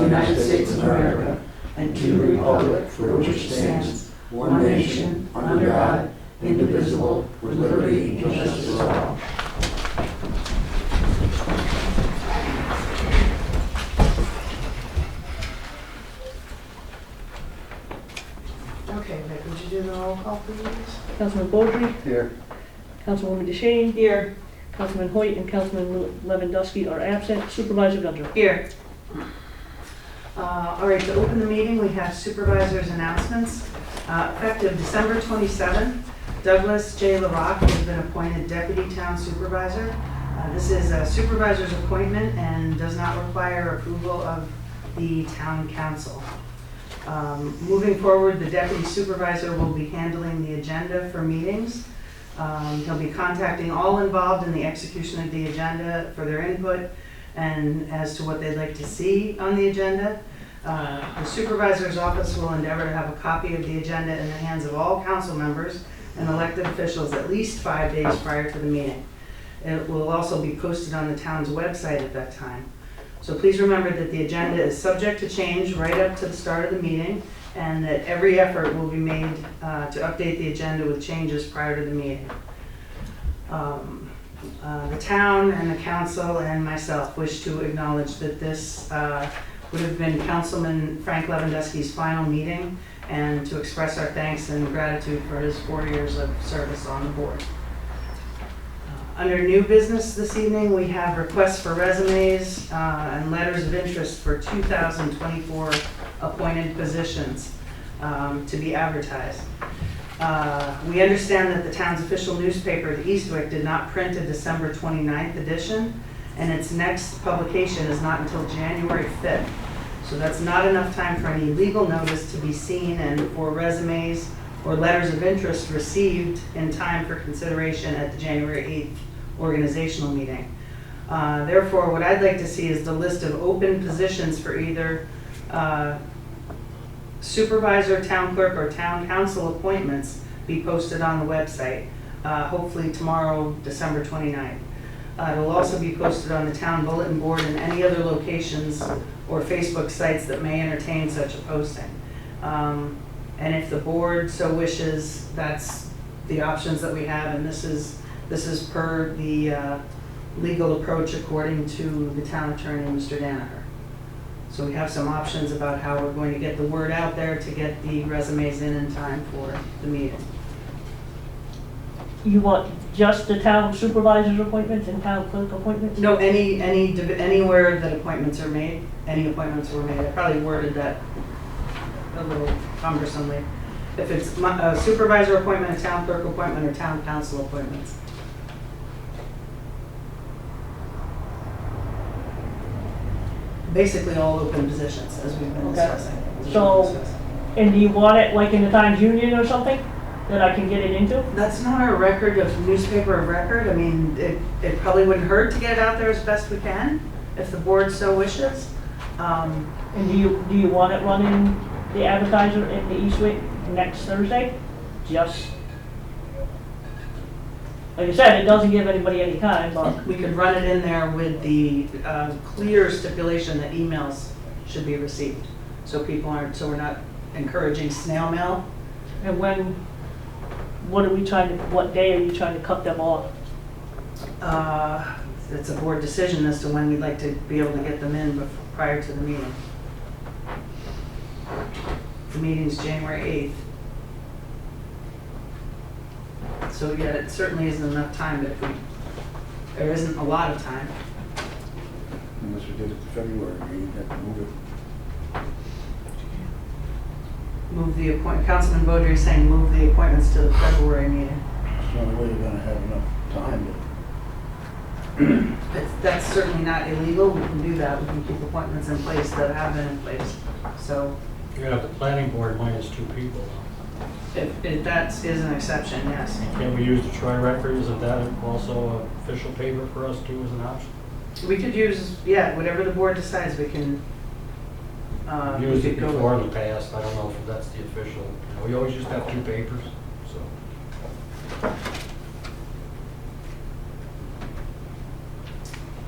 United States of America and to the republic for which it stands, one nation, under God, indivisible, with liberty and justice for all. Okay, Vic, would you do the roll call, please? Councilman Beaudry, Here. Councilwoman DeShane, Here. Councilman Hoyt, and Councilman Lewandowski are absent. Supervisor Gundry. Here. All right, to open the meeting, we have supervisors' announcements. Effective December 27th, Douglas J. LaRock has been appointed Deputy Town Supervisor. This is a supervisor's appointment and does not require approval of the Town Council. Moving forward, the Deputy Supervisor will be handling the agenda for meetings. He'll be contacting all involved in the execution of the agenda for their input and as to what they'd like to see on the agenda. The supervisor's office will endeavor to have a copy of the agenda in the hands of all council members and elected officials at least 5 days prior to the meeting. It will also be posted on the town's website at that time. So please remember that the agenda is subject to change right up to the start of the meeting, and that every effort will be made to update the agenda with changes prior to the meeting. The town and the council and myself wish to acknowledge that this would have been Councilman Frank Lewandowski's final meeting, and to express our thanks and gratitude for his 4 years of service on the board. Under new business this evening, we have requests for resumes and letters of interest for 2024 appointed positions to be advertised. We understand that the town's official newspaper, the Eastwick, did not print a December 29th edition, and its next publication is not until January 5th. So that's not enough time for any legal notice to be seen and for resumes or letters of interest received in time for consideration at the January 8th organizational meeting. Therefore, what I'd like to see is the list of open positions for either supervisor, town clerk, or town council appointments be posted on the website, hopefully tomorrow, December 29th. It will also be posted on the town bulletin board and any other locations or Facebook sites that may entertain such a posting. And if the board so wishes, that's the options that we have, and this is per the legal approach according to the town attorney, Mr. Danaher. So we have some options about how we're going to get the word out there to get the resumes in time for the meeting. You want just the town supervisor's appointments and town clerk appointments? No, anywhere that appointments are made, any appointments were made. I probably worded that a little cumbersomely. If it's a supervisor appointment, a town clerk appointment, or town council appointments. Basically all open positions, as we've been discussing. So, and do you want it like in the Times Union or something that I can get it into? That's not our record of newspaper of record. I mean, it probably wouldn't hurt to get it out there as best we can, if the board so wishes. And do you want it running the advertiser in the Eastwick next Thursday? Just, like I said, it doesn't give anybody any time, but We could run it in there with the clear stipulation that emails should be received. So people aren't, so we're not encouraging snail mail. and what day are you trying to cut them off? It's a board decision as to when we'd like to be able to get them in prior to the meeting. The meeting's January 8th. So yeah, it certainly isn't enough time, but there isn't a lot of time. Unless we did it to February, we have to move it. Move the appointment, Councilman Beaudry is saying move the appointments to the February meeting. It's the only way you're gonna have enough time to. That's certainly not illegal, we can do that, we can keep appointments in place that have been in place. So You have the planning board minus 2 people. if that is an exception, yes. Can we use the Tri-Record? Isn't that also an official paper for us too as an option? We could use, yeah, whatever the board decides, we can. we Used could it go with. before in the past. I don't know if that's the official. You know, we always used to have 2 papers, so.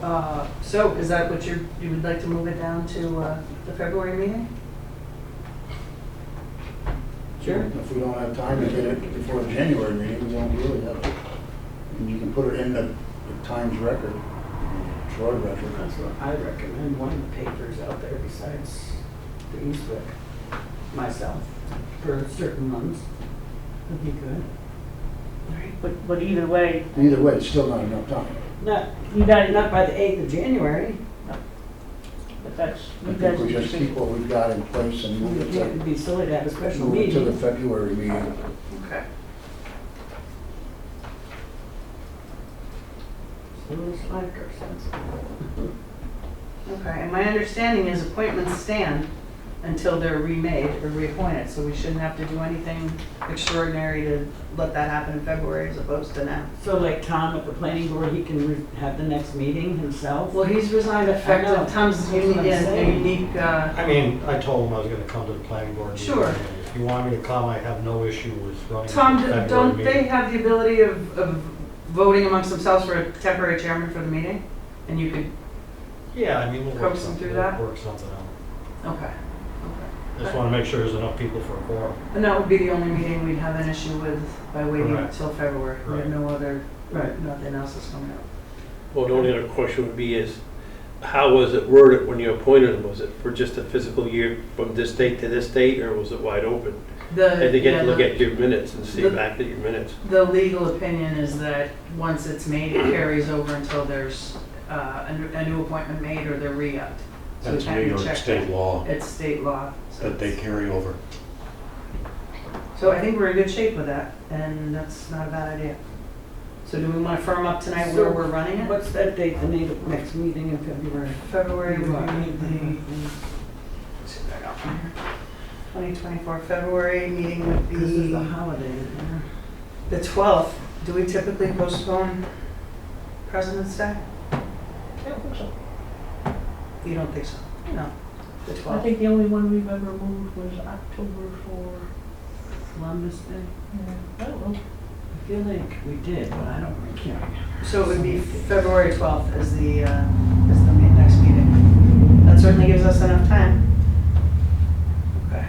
So is that what you would like to move it down to the February meeting? Sure. If we don't have time to get it before the January meeting, we won't really have it. And you can put it in the Times record, Troy record. That's what I recommend, one of the papers out there besides the Eastwick, myself, for certain months, would be good. But either way, Either way, it's still not enough time. Not, you guys, not by the 8th of January, but that's, I you think we guys. just keep what we've got in place and move it it can't be silly to have a special to the meeting. February meeting. Okay. So it's like our sense. Okay, and my understanding is appointments stand until they're remade or reappointed, so we shouldn't have to do anything extraordinary to let that happen in February as opposed to now. So like Tom at the planning board, he can have the next meeting himself? Well, he's resigned effective, I know. Tom's That's what I'm a saying. unique, I mean, I told him I was gonna come to the planning board. meeting. Sure. If you want me to come, I have no issue with running. Tom, the February don't they meeting. have the ability of voting amongst themselves for a temporary chairman for the meeting? And you could, Yeah, I mean, we'll work Coax them something, through we'll that? work something out. okay. Just wanna make sure there's enough people for a quorum. And that would be the only meeting we'd have an issue with by waiting Correct. until February. We have Right. no other, Right. nothing else is coming up. Well, the only other question would be is, how was it worded when you appointed him? Was it for just a physical year from this date to this date, or was it wide open? Yeah, Had to get to look the- at your minutes and see the- back at your minutes. The legal opinion is that once it's made, it carries over until there's a new appointment made or they're re-upped. So we That's can't New York check state that. law It's state law. so that they it's- carry over. So I think we're in good shape with that, and that's not a bad idea. So do we want to firm up tonight where So we're running it? What's that date, the next meeting in February? February would Right. be the, see what I got from here. 2024 February meeting would This is be the holiday in there. the 12th. Do we typically postpone President's Day? I don't think so. You don't think so? No. The I 12th. think the only one we've ever moved was October for, Columbus Day? I don't know. I feel like we did, but I can't remember. So it would be February 12th as the next meeting. That certainly gives us enough time. Okay.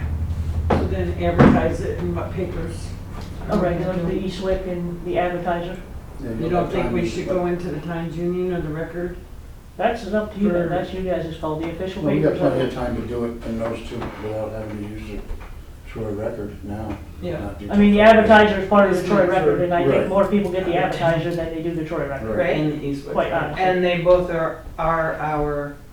So then advertise it in what papers? All right, the Eastwick and the Advertiser. Then You you'll don't have think time we to- should go into the Times Union or the Record? That's up to you, For- that's you guys, it's called the official Well, we got papers. plenty of time to do it in those two without having to use the Troy record now. Yeah. Not do I mean, the February. Advertiser is part of the Troy Record, and I Right. think more people get the Advertiser than they do the Troy Record. Right. And the Eastwood. Quite honest. And they both are our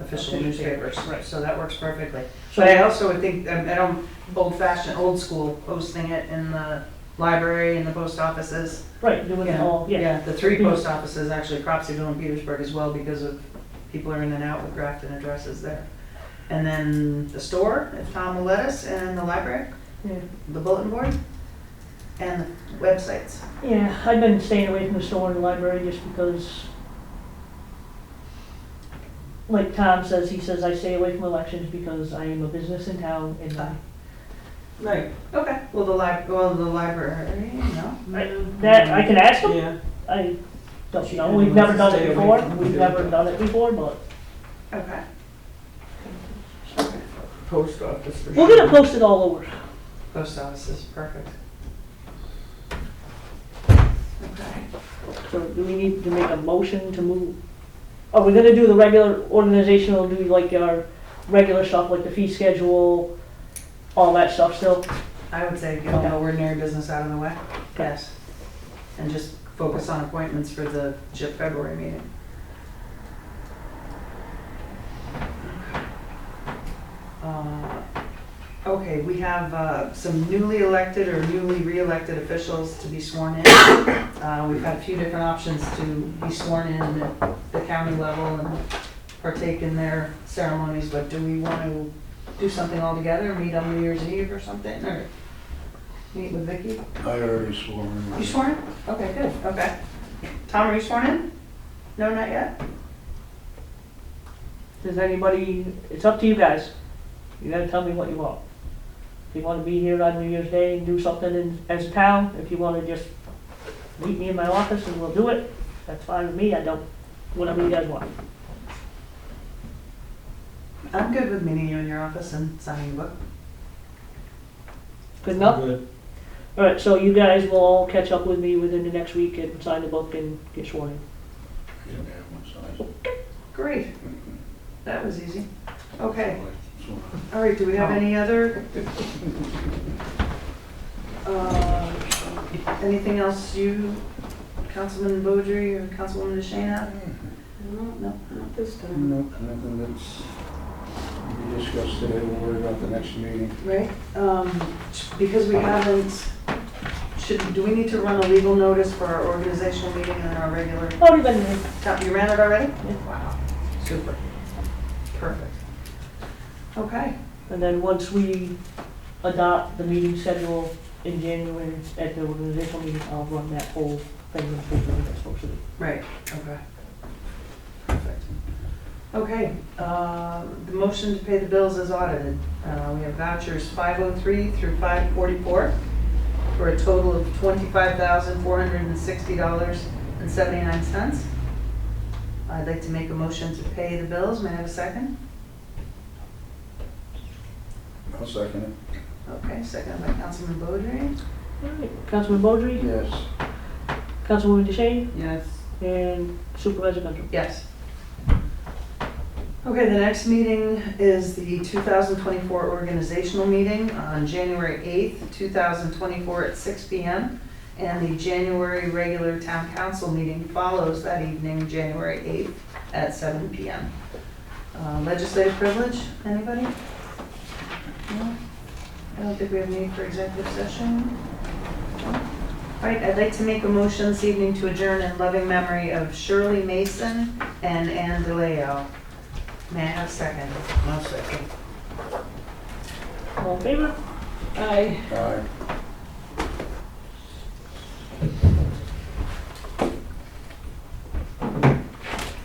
official Official newspapers, papers, right. so that works perfectly. So- But I also would think, I don't, old-fashioned, old school, posting it in the library and the post offices. Right, doing it all, yeah. The three post offices, actually, Cropseyville and Petersburg as well, because of people are in and out with Grafton addresses there. And then the store, if Tom will let us, and the library, Yeah. the bulletin board, and the websites. Yeah, I've been staying away from the store and the library just because, like Tom says, he says I stay away from elections because I am a business in town and Right. Okay, well, the library, no? that, I can ask him. Yeah. I don't She know, kinda we've never wants done to it stay away before, from we've the- never done it before, but Okay. Post office for we'll sure. get it posted all over. Post office is perfect. Okay. So do we need to make a motion to move? Are we gonna do the regular organizational, do we like our regular stuff, like the fee schedule, all that stuff still? I would say get all the ordinary business out of the way. Yes. And just focus on appointments for the February meeting. Okay, we have some newly elected or newly re-elected officials to be sworn in. We've had a few different options to be sworn in at the county level and partake in their ceremonies, but do we want to do something all together, meet on New Year's Eve or something, or meet with Vicky? I already swore in. You sworn in? Okay, good, okay. Tom, are you sworn in? No, not yet? Does anybody, it's up to you guys. You gotta tell me what you want. If you wanna be here on New Year's Day and do something as a town, if you wanna just meet me in my office and we'll do it, that's fine with me, I don't, whatever you guys want. I'm good with meeting you in your office and signing the book. Good enough? Good. All right, so you guys will all catch up with me within the next week and sign the book and get sworn in. Great. That was easy. Okay. All right, do we have any other? Anything else you, Councilman Beaudry or Councilwoman DeShane have? No? Not this time. No, nothing that's we discussed today, we'll worry about the next meeting. Right, because we haven't, do we need to run a legal notice for our organizational meeting and our regular? Already been there. You ran it already? Yeah. Wow, super. Perfect. Okay, And then once we adopt the meeting schedule in January at the organizational meeting, I'll run that whole thing in the paper that's supposed to be. right, okay. Perfect. Okay, the motion to pay the bills is audited. We have vouchers 503 through 544 for a total of $25,460.79. I'd like to make a motion to pay the bills. May I have a second? I'll second it. Okay, seconded by Councilman Beaudry. All right, Councilman Beaudry, Yes. Councilwoman DeShane, Yes. and Supervisor Penfield. Yes. Okay, the next meeting is the 2024 organizational meeting on January 8th, 2024 at 6 p.m. And the January regular town council meeting follows that evening, January 8th at 7 p.m. Legislative privilege, anybody? No? I don't think we have need for executive session. No? All right, I'd like to make a motion this evening to adjourn in loving memory of Shirley Mason and Ann DeLeo. May I have a second? I'll second. All in favor? Aye. Aye.